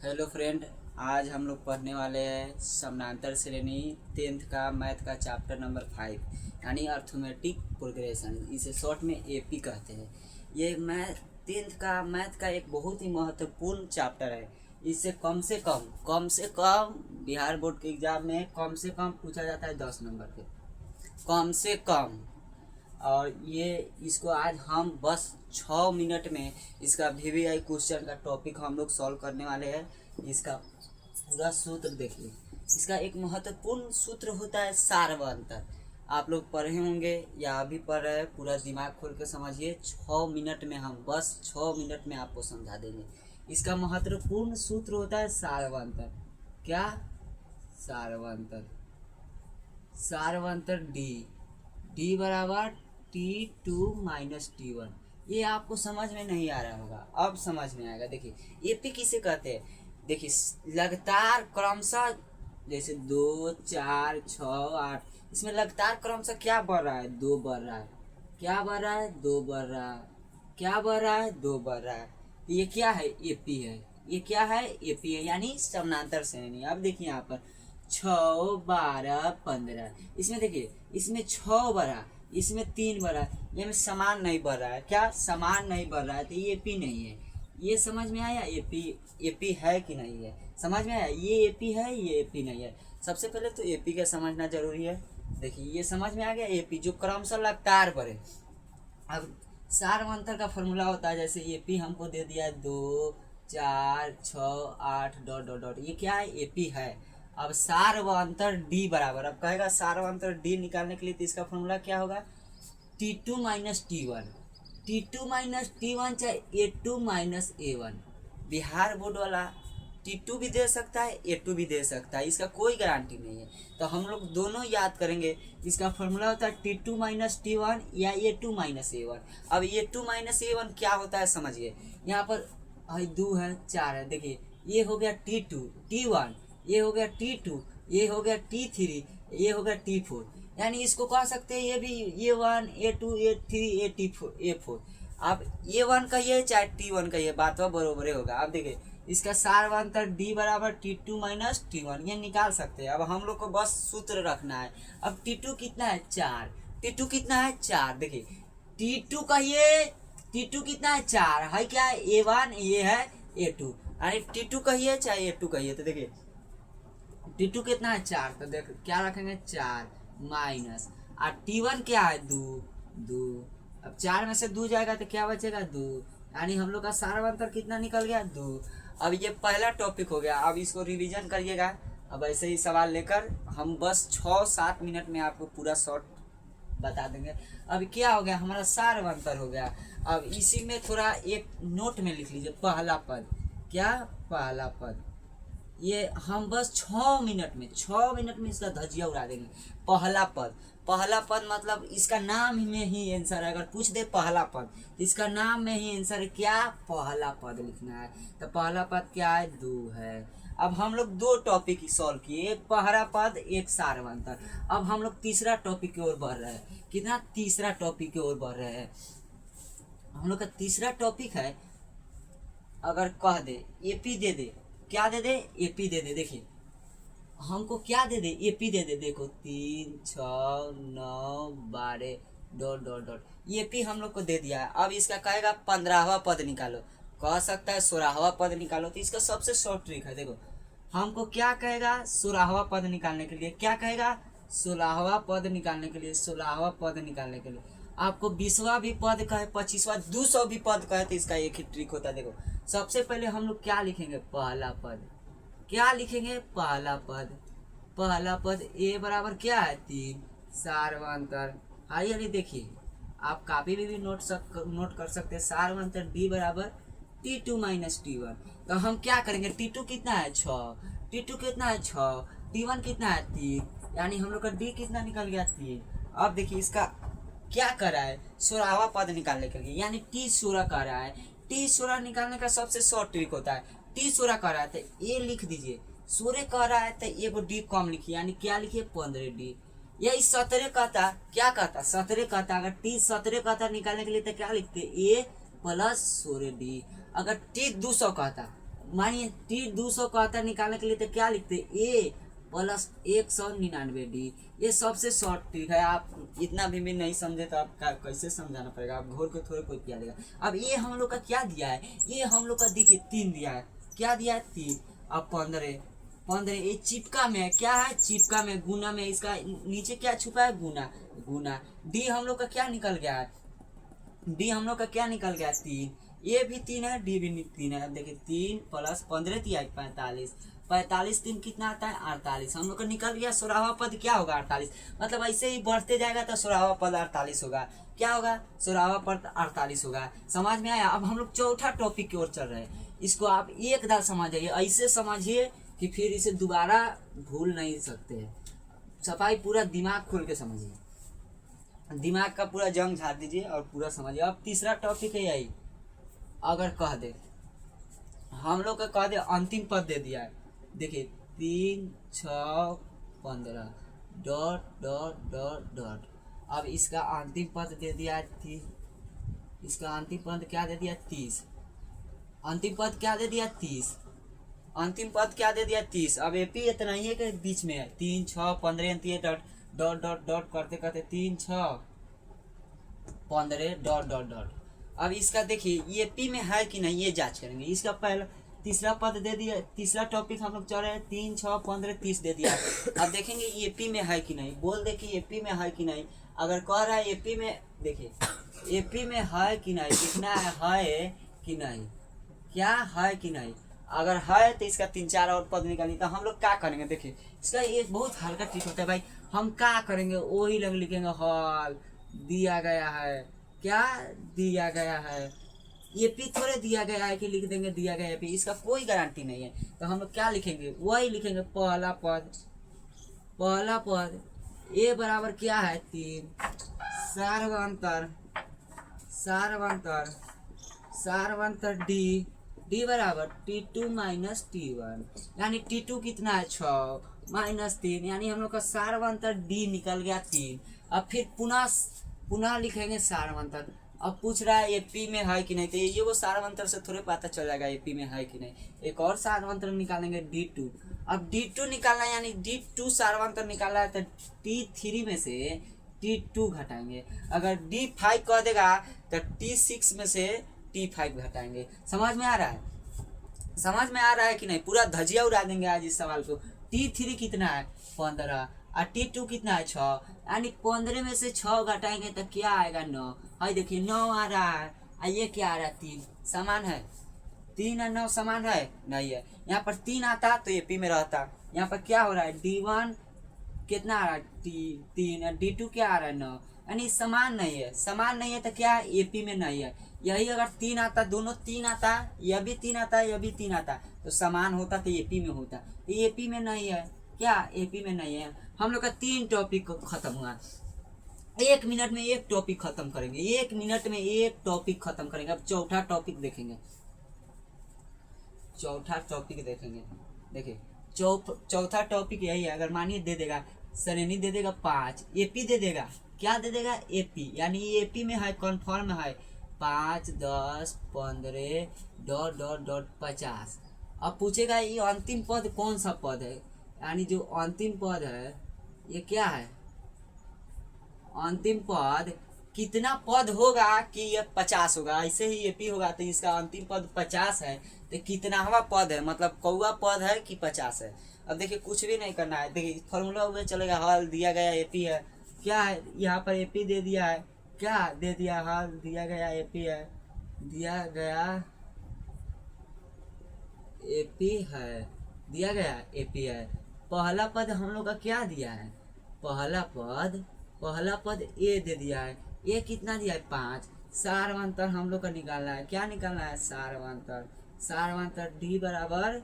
Hello friend. आज हम लोग पढ़ने वाले हैं समानांतर श्रेणी 10th का मैथ का चैप्टर नंबर 5 यानी अर्थमेटिक प्रोग्रेशन। इसे शॉर्ट में एपी कहते हैं। ये मैथ 10th का मैथ का एक बहुत ही महत्वपूर्ण चैप्टर है। इससे कम से कम बिहार बोर्ड के एग्जाम में कम से कम पूछा जाता है 10 नंबर पे, कम से कम। और ये इसको आज हम बस 6 मिनट में इसका वीवीआई क्वेश्चन का टॉपिक हम लोग सॉल्व करने वाले हैं। इसका पूरा सूत्र देखिए। इसका एक महत्वपूर्ण सूत्र होता है सारवंतर। आप लोग पढ़े होंगे या अभी पढ़ रहे हैं, पूरा दिमाग खोल के समझिए। 6 मिनट में हम बस 6 मिनट में आपको समझा देंगे। इसका महत्वपूर्ण सूत्र होता है सारवंतर। क्या? सारवंतर। सारवंतर डी बराबर T2 - T1। ये आपको समझ में नहीं आ रहा होगा, अब समझ में आएगा। देखिए एपी किसे कहते हैं। देखिए लगातार क्रमशः जैसे 2 4 6 8, इसमें लगातार क्रमशः क्या बढ़ रहा है? 2 बढ़ रहा है। क्या बढ़ रहा है? 2 बढ़ रहा है। क्या बढ़ रहा है? 2 बढ़ रहा है। तो ये क्या है? एपी है। ये क्या है? एपी है, यानी समानांतर श्रेणी। अब देखिए यहाँ पर 6 12 15, इसमें देखिए इसमें 6 बढ़ा, इसमें 3 बढ़ा, ये में समान नहीं बढ़ रहा है। क्या? समान नहीं बढ़ रहा है, तो ये एपी नहीं है। ये समझ में आया? एपी है कि नहीं है? समझ में आया? ये एपी है, ये एपी नहीं है। सबसे पहले तो एपी का समझना जरूरी है। देखिए ये समझ में आ गया। एपी जो क्रमशः लगातार बढ़े। अब सारवंतर का फॉर्मूला होता है, जैसे एपी हमको दे दिया है 2 4 6 8 डॉट डॉट डॉट, ये क्या है? एपी है। अब सारवंतर डी बराबर, अब कहेगा सारवंतर डी निकालने के लिए, तो इसका फॉर्मूला क्या होगा? T2 - T1। T2 - T1 चाहे A2 - A1। बिहार बोर्ड वाला T2 भी दे सकता है, A2 भी दे सकता है, इसका कोई गारंटी नहीं है। तो हम लोग दोनों याद करेंगे। इसका फॉर्मूला होता है T2 - T1 या A2 - A1। अब A2 - A1 क्या होता है समझिए। यहाँ पर 2 है 4 है। देखिए ये हो गया T2 T1, ये हो गया T2, ये हो गया T3, ये हो गया T4। यानी इसको कह सकते हैं ये भी A1 A2 A3 A4। आप A1 कहिए चाहे T1 कहिए, बात बरोबर होगा। अब देखिए इसका सारवंतर D बराबर T2 - T1, ये निकाल सकते हैं। अब हम लोग को बस सूत्र रखना है। अब T2 कितना है? 4। T2 कितना है? 4। देखिए T2 कहिए, T2 कितना है? 4 है। क्या है? A1, ये है A2। यानी T2 कहिए चाहे A2 कहिए। तो देखिए T2 कितना है? 4। तो देख क्या रखेंगे? 4 माइनस, और T1 क्या है? 2। अब 4 में से 2 जाएगा तो क्या बचेगा? 2। यानी हम लोग का सारवंतर कितना निकल गया? 2। अब ये पहला टॉपिक हो गया। अब इसको रिवीजन करिएगा। अब ऐसे ही सवाल लेकर हम बस 6-7 मिनट में आपको पूरा शॉर्ट बता देंगे। अब क्या हो गया? हमारा सारवंतर हो गया। अब इसी में थोड़ा एक नोट में लिख लीजिए पहला पद। क्या? पहला पद। ये हम बस 6 मिनट में इसका धजिया उड़ा देंगे। पहला पद, पहला पद मतलब इसका नाम में ही आंसर है। अगर पूछ दे पहला पद तो इसका नाम में ही आंसर है। क्या? पहला पद लिखना है। तो पहला पद क्या है? 2 है। अब हम लोग 2 टॉपिक सॉल्व किए, एक पहला पद एक सारवंतर। अब हम लोग तीसरा टॉपिक की ओर बढ़ रहे हैं। कितना? तीसरा टॉपिक की ओर बढ़ रहे हैं। हम लोग का तीसरा टॉपिक है, अगर कह दे एपी दे दे, क्या दे दे? एपी दे दे। देखिए हमको क्या दे दे? एपी दे दे। देखो 3 6 9 12 डॉट डॉट डॉट, एपी हम लोग को दे दिया है। अब इसका कहेगा 15वां पद निकालो, कह सकता है 16वां पद निकालो। तो इसका सबसे शॉर्ट ट्रिक है। देखो हमको क्या कहेगा? 16वां पद निकालने के लिए क्या कहेगा? 16वां पद निकालने के लिए, 16वां पद निकालने के लिए आपको 20वां भी पद कहे, 25वां 200 भी पद कहे, तो इसका एक ही ट्रिक होता है। देखो सबसे पहले हम लोग क्या लिखेंगे? पहला पद। क्या लिखेंगे? पहला पद। पहला पद ए बराबर क्या है? 3। सारवंतर आइए देखिए, आप कापी में भी नोट कर सकते हैं। सारवंतर डी बराबर T2 - T1। तो हम क्या करेंगे? T2 कितना है? 6। T2 कितना है? 6। T1 कितना है? 3। यानी हम लोग का डी कितना निकल गया? 3। अब देखिए इसका क्या कर रहा है? 16वां पद निकालने के लिए, यानी T16 कर रहा है। T16 निकालने का सबसे शॉर्ट ट्रिक होता है। T16 कर रहा है तो ये लिख दीजिए। 16 कर रहा है तो एगो डी कम लिखिए, यानी क्या लिखिए? 15D। यही 17 कहता, क्या कहता? 17 कहता। अगर T17 कहता निकालने के लिए तो क्या लिखते? A + 16D। अगर T200 कहता, मानिए टी 271 निकालने के लिए तो क्या लिखते ए प्लस 199 डी। ये सबसे शॉर्ट ट्रिक है। आप इतना भी नहीं समझे तो आप कैसे समझाना पड़ेगा, आप घोर के थोड़े कोई किया देगा। अब ये हम लोग का क्या दिया है, ये हम लोग का देखिए 3 दिया है, क्या दिया है 3। अब 15 ये चिपका में है, क्या है चिपका में, गुना में, इसका नीचे क्या छुपा है गुना, गुना। डी हम लोग का क्या निकल गया है, डी हम लोग का क्या निकल गया 3, ये भी 3 है, डी भी 3 है। अब देखिए 3 प्लस 15 दिया 45, 45 3 कितना आता है 48। हम लोग का निकल गया 16वां पद क्या होगा 48। मतलब ऐसे ही बढ़ते जाएगा तो 16वां पद 48 होगा। क्या होगा 16वां पद 48 होगा। समझ में आया। अब हम लोग चौथा टॉपिक की ओर चल रहे हैं। इसको आप एक बार समझिए, ऐसे समझिए कि फिर इसे दोबारा भूल नहीं सकते। सफाई पूरा दिमाग खोल के समझिए, दिमाग का पूरा जंग झाड़ दीजिए और पूरा समझिए। अब तीसरा टॉपिक है यही, अगर कह दे हम लोग का कह दे अंतिम पद दे दिया है, देखिए 3 6 15 डॉट डॉट डॉट डॉट। अब इसका अंतिम पद दे दिया है, इसका अंतिम पद क्या दे दिया 30, अंतिम पद क्या दे दिया 30, अंतिम पद क्या दे दिया 30। अब एपी इतना ही है कि बीच में है 3 6 15 डॉट डॉट डॉट डॉट करते करते 3 6 15 डॉट डॉट डॉट। अब इसका देखिए ये पी में है कि नहीं ये जांच करेंगे। इसका पहला तीसरा पद दे दिया, तीसरा टॉपिक हम लोग चल रहे हैं 3 6 15 30 दे दिया। अब देखेंगे ये पी में है कि नहीं, बोल दे कि ये पी में है कि नहीं। अगर कह रहा है एपी में, देखिए एपी में है कि नहीं, कितना है कि नहीं, क्या है कि नहीं। अगर है तो इसका 3 4 और पद निकालिए। तो हम लोग क्या करेंगे, देखिए इसका एक बहुत हल्का ट्रिक होता है भाई। हम क्या करेंगे वही लग लिखेंगे हॉल दिया गया है, क्या दिया गया है, ये पी थोड़े दिया गया है कि लिख देंगे दिया गया है पी, इसका कोई गारंटी नहीं है। तो हम लोग क्या लिखेंगे वही लिखेंगे, पहला पद, पहला पद ए बराबर क्या है 3, सार्वंतर सार्वंतर सार्वंतर डी, डी बराबर T2 माइनस T1, यानी T2 कितना है 6 माइनस 3, यानी हम लोग का सार्वंतर डी निकल गया 3। अब फिर पुनः लिखेंगे सार्वंतर। अब पूछ रहा है एपी में है कि नहीं, तो ये वो सार्वंतर से थोड़े पता चल जाएगा एपी में है कि नहीं। एक और सार्वंतर निकालेंगे D2। अब D2 निकालना है, यानी D2 सार्वंतर निकालना है तो T3 में से T2 घटाएंगे। अगर D5 कह देगा तो T6 में से T5 घटाएंगे। समझ में आ रहा है, समझ में आ रहा है कि नहीं। पूरा धजिया उड़ा देंगे आज इस सवाल को। T3 कितना है 15 और T2 कितना है 6, यानी 15 में से 6 घटाएंगे तो क्या आएगा 9। हाई देखिए 9 आ रहा है और ये क्या आ रहा है 3, समान है। 3 और 9 समान है नहीं है। यहाँ पर 3 आता तो एपी में रहता। यहाँ पर क्या हो रहा है D1 कितना आ रहा है 3 और D2 क्या आ रहा है 9, यानी समान नहीं है। समान नहीं है तो क्या है एपी में नहीं है। यही अगर 3 आता, दोनों 3 आता, यह भी 3 आता, यह भी 3 आता तो समान होता तो एपी में होता। तो एपी में नहीं है, क्या एपी में नहीं है। हम लोग का 3 टॉपिक खत्म हुआ। 1 मिनट में एक टॉपिक खत्म करेंगे, 1 मिनट में एक टॉपिक खत्म करेंगे। अब चौथा टॉपिक देखेंगे, चौथा टॉपिक देखेंगे। देखिए चौथा टॉपिक यही है। अगर मानिए दे देगा श्रेणी दे देगा 5, एपी दे देगा, क्या दे देगा एपी, यानी एपी में है कन्फर्म है 5 10 15 डॉट डॉट डॉट 50। अब पूछेगा ये अंतिम पद कौन सा पद है, यानी जो अंतिम पद है ये क्या है, अंतिम पद कितना पद होगा कि ये 50 होगा। ऐसे ही एपी होगा तो इसका अंतिम पद 50 है तो कितनावा पद है, मतलब कौवा पद है कि 50 है। अब देखिए कुछ भी नहीं करना है, देखिए फॉर्मूला हुए चलेगा। हल दिया गया एपी है, क्या है यहाँ पर एपी दे दिया है, क्या दे दिया हल दिया गया एपी है, दिया गया एपी है, दिया गया एपी है। पहला पद हम लोग का क्या दिया है, पहला पद ए दे दिया है, ए कितना दिया है 5। सार्वंतर हम लोग का निकालना है, क्या निकालना है सार्वंतर, सार्वंतर डी बराबर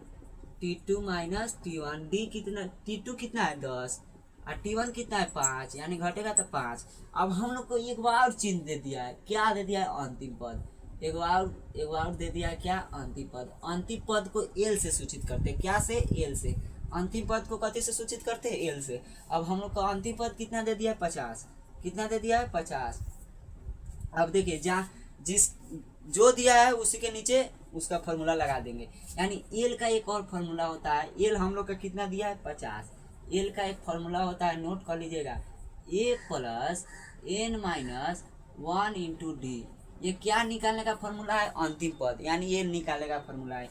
T2 माइनस T1। डी कितना, T2 कितना है 10 और T1 कितना है 5, यानी घटेगा तो 5। अब हम लोग को एक बार चिन्ह दे दिया है, क्या दे दिया है अंतिम पद, एक बार दे दिया है क्या अंतिम पद। अंतिम पद को एल से सूचित करते हैं, क्या से एल से। अंतिम पद को कथी से सूचित करते हैं एल से। अब हम लोग का अंतिम पद कितना दे दिया है 50, कितना दे दिया है 50। अब देखिए जहाँ जिस जो दिया है उसी के नीचे उसका फॉर्मूला लगा देंगे। यानी एल का एक और फॉर्मूला होता है, एल हम लोग का कितना दिया है 50। एल का एक फॉर्मूला होता है, नोट कर लीजिएगा, a plus n minus 1 into d. ये क्या निकालने का फॉर्मूला है? अंतिम पद, यानी एल निकालने का फॉर्मूला है।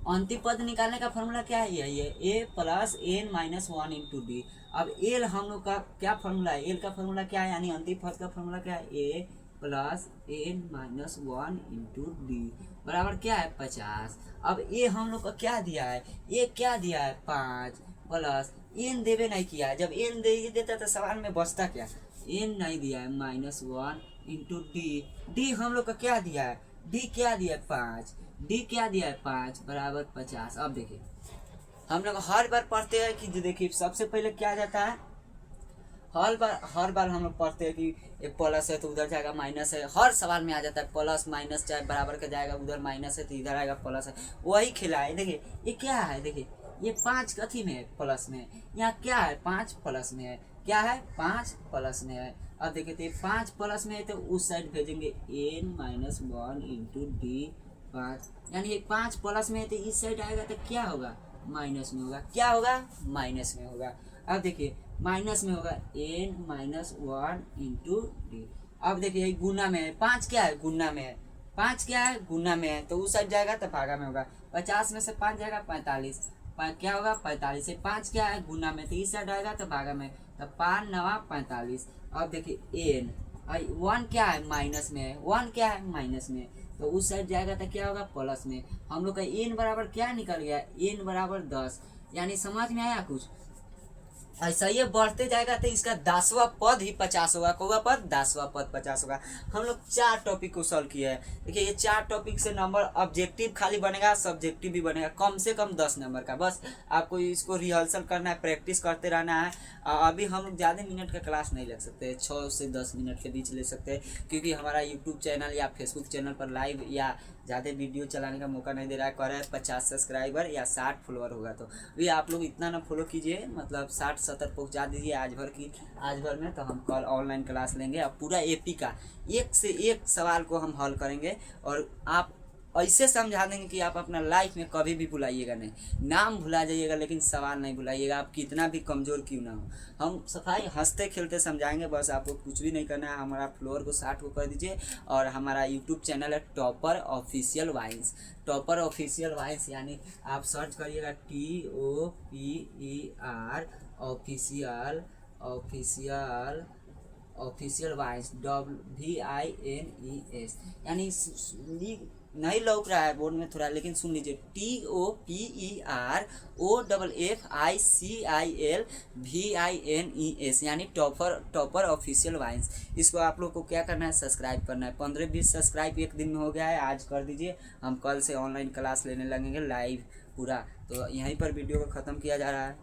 अंतिम पद निकालने का फॉर्मूला क्या है? यही है, a plus n minus 1 into d. अब एल हम लोग का क्या फॉर्मूला है? एल का फॉर्मूला क्या है, यानी अंतिम पद का फॉर्मूला क्या है? A plus n minus 1 into d बराबर क्या है? 50। अब ए हम लोग का क्या दिया है? ए क्या दिया है? 5 प्लस एन देवे नहीं किया है। जब एन दे देता तो सवाल में बचता क्या? एन नहीं दिया है, -1 इंटू डी। डी हम लोग का क्या दिया है? डी क्या दिया है? 5। डी क्या दिया है? 5 बराबर 50। अब देखिए हम लोग हर बार पढ़ते हैं कि जो देखिए सबसे पहले क्या आ जाता है, हर बार हम लोग पढ़ते हैं कि एक प्लस है तो उधर जाएगा माइनस है। हर सवाल में आ जाता है प्लस माइनस, चाहे बराबर का जाएगा उधर माइनस है तो इधर आएगा प्लस है। वही खेला है। देखिए ये क्या है? देखिए ये 5 कथी में है? प्लस में। यहाँ क्या है? 5 प्लस में है। क्या है? 5 प्लस में है। अब देखिए तो 5 प्लस में है तो उस साइड भेजेंगे एन माइनस 1 इंटू डी 5, यानी ये 5 प्लस में है तो इस साइड आएगा तो क्या होगा? माइनस में होगा। क्या होगा? माइनस में होगा। अब देखिए माइनस में होगा एन माइनस 1 इंटू डी। अब देखिए गुना में है, 5 क्या है? गुना में है। 5 क्या है? गुना में है तो उस साइड जाएगा तो भागा में होगा। 50 में से 5 जाएगा 45, क्या होगा? 45 से 5 क्या है? गुना में तो इस साइड आएगा तो भागा में, तो 5 9 45। अब देखिए एन 1 क्या है? माइनस में है। 1 क्या है? माइनस में, तो उस साइड जाएगा तो क्या होगा? प्लस में। हम लोग का एन बराबर क्या निकल गया? एन बराबर 10। यानी समझ में आया कुछ? ऐसा ये बढ़ते जाएगा तो इसका 10वां पद ही 50 होगा। कौवा पद? 10वां पद 50 होगा। हम लोग 4 टॉपिक को सॉल्व किया है। देखिए ये 4 टॉपिक से नंबर ऑब्जेक्टिव खाली बनेगा, सब्जेक्टिव भी बनेगा, कम से कम 10 नंबर का। बस आपको इसको रिहर्सल करना है, प्रैक्टिस करते रहना है। अभी हम लोग ज़्यादा मिनट का क्लास नहीं लग सकते, 6 से 10 मिनट के बीच ले सकते हैं, क्योंकि हमारा यूट्यूब चैनल या फेसबुक चैनल पर लाइव या ज़्यादा वीडियो चलाने का मौका नहीं दे रहा है। कह रहा है 50 सब्सक्राइबर या 60 फॉलोअर होगा, तो भी आप लोग इतना ना फॉलो कीजिए, मतलब 60-70 पहुंचा दीजिए आज भर में, तो हम कल ऑनलाइन क्लास लेंगे। अब पूरा एपी का एक से एक सवाल को हम हल करेंगे और आप ऐसे समझा देंगे कि आप अपना लाइफ में कभी भी भुलाइएगा नहीं। नाम भुला जाइएगा लेकिन सवाल नहीं भुलाइएगा, आप कितना भी कमज़ोर क्यों ना हो। हम सफाई हंसते खेलते समझाएंगे, बस आपको कुछ भी नहीं करना है। हमारा फ्लोर को 60 को कर दीजिए और हमारा यूट्यूब चैनल है Topper Official Vines. Topper Official Vines यानी आप सर्च करिएगा TOPER ऑफिशियल वाइन्स WINES। यानी नहीं लौक रहा है बोर्ड में थोड़ा, लेकिन सुन लीजिए TOPEROFFICILVINES यानी टॉपर ऑफिशियल वाइन्स। इसको आप लोग को क्या करना है? सब्सक्राइब करना है। 15-20 सब्सक्राइब एक दिन में हो गया है, आज कर दीजिए। हम कल से ऑनलाइन क्लास लेने लगेंगे लाइव पूरा। तो यहीं पर वीडियो को ख़त्म किया जा रहा है।